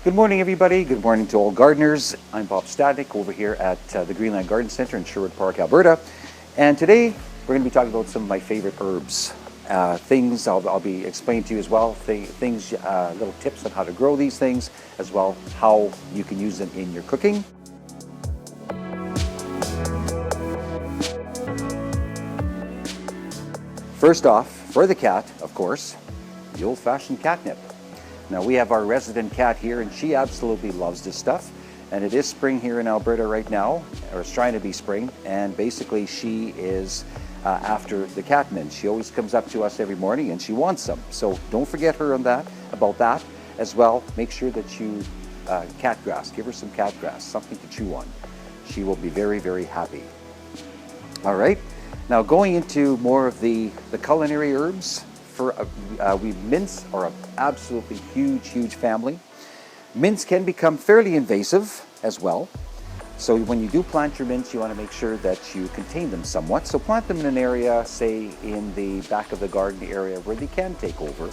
Good morning, everybody. Good morning to all gardeners. I'm Bob Stadnik over here at the Greenland Garden Center in Sherwood Park, Alberta. And today we're going to be talking about some of my favorite herbs. Things I'll be explaining to you as well, little tips on how to grow these things, as well how you can use them in your cooking. First off, for the cat, of course, the old-fashioned catnip. Now we have our resident cat here and she absolutely loves this stuff. And it is spring here in Alberta right now, or it's trying to be spring. And basically she is after the cat mints. She always comes up to us every morning and she wants some. So don't forget her on about that as well. Make sure that you cat grass, give her some cat grass, something to chew on. She will be very, very happy. All right, now going into more of the culinary herbs. Mints are an absolutely huge family. Mints can become fairly invasive as well. So when you do plant your mints, you want to make sure that you contain them somewhat. So plant them in an area, say in the back of the garden area where they can take over.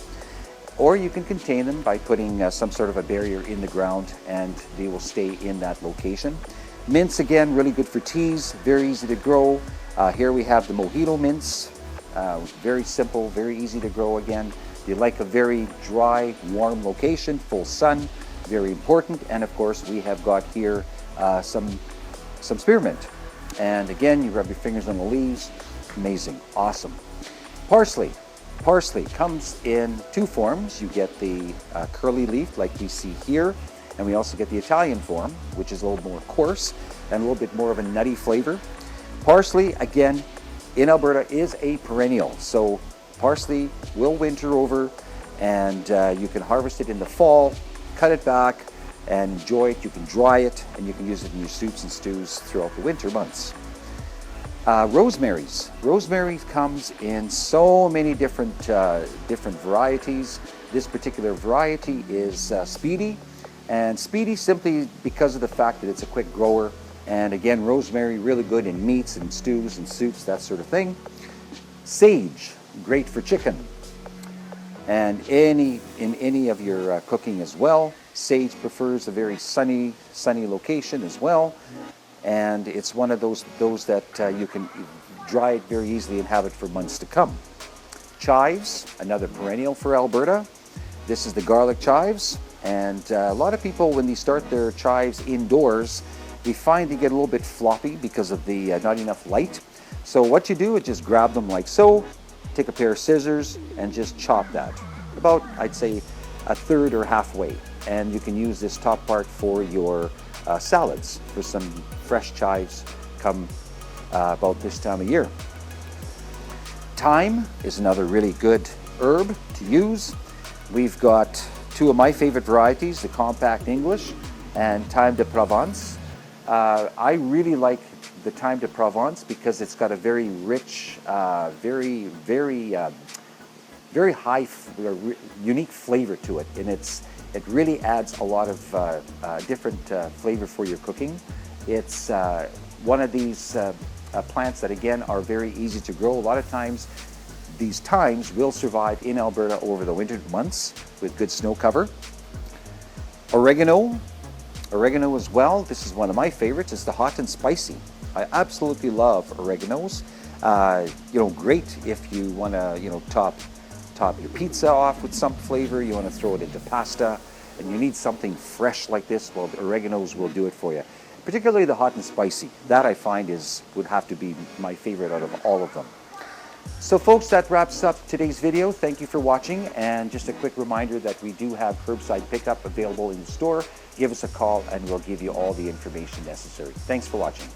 Or you can contain them by putting some sort of a barrier in the ground and they will stay in that location. Mints, again, really good for teas, very easy to grow. Here we have the Mojito Mints. Very simple, very easy to grow again. You like a very dry, warm location, full sun, very important. And of course, we have got here some spearmint. And again, you rub your fingers on the leaves. Amazing, awesome. Parsley. Parsley comes in two forms. You get the curly leaf like we see here, and we also get the Italian form, which is a little more coarse and a little bit more of a nutty flavor. Parsley, again, in Alberta is a perennial, so parsley will winter over, and you can harvest it in the fall, cut it back, and enjoy it. You can dry it, and you can use it in your soups and stews throughout the winter months. Rosemarys. Rosemarys comes in so many different varieties. This particular variety is Speedy, and Speedy simply because of the fact that it's a quick grower. And again, rosemary, really good in meats and stews and soups, that sort of thing. Sage, great for chicken. And in any of your cooking as well. Sage prefers a very sunny location as well. And it's one of those that you can dry it very easily and have it for months to come. Chives, another perennial for Alberta. This is the garlic chives. And a lot of people, when they start their chives indoors, we find they get a little bit floppy because of the not enough light. So what you do is just grab them like so, take a pair of scissors and just chop that. About, I'd say, a third or halfway. And you can use this top part for your salads, for some fresh chives come about this time of year. Thyme is another really good herb to use. We've got two of my favorite varieties, the Compact English and Thyme de Provence. I really like the Thyme de Provence because it's got a very rich, very high, unique flavor to it, and it really adds a lot of different flavor for your cooking. It's one of these plants that again are very easy to grow. A lot of times these thymes will survive in Alberta over the winter months with good snow cover. Oregano as well. This is one of my favorites. It's the hot and spicy. I absolutely love oreganos. Great if you want to, top your pizza off with some flavor. You want to throw it into pasta, and you need something fresh like this. Well, the oreganos will do it for you. Particularly the hot and spicy. That I find would have to be my favorite out of all of them. So folks, that wraps up today's video. Thank you for watching, and just a quick reminder that we do have curbside pickup available in the store. Give us a call and we'll give you all the information necessary. Thanks for watching.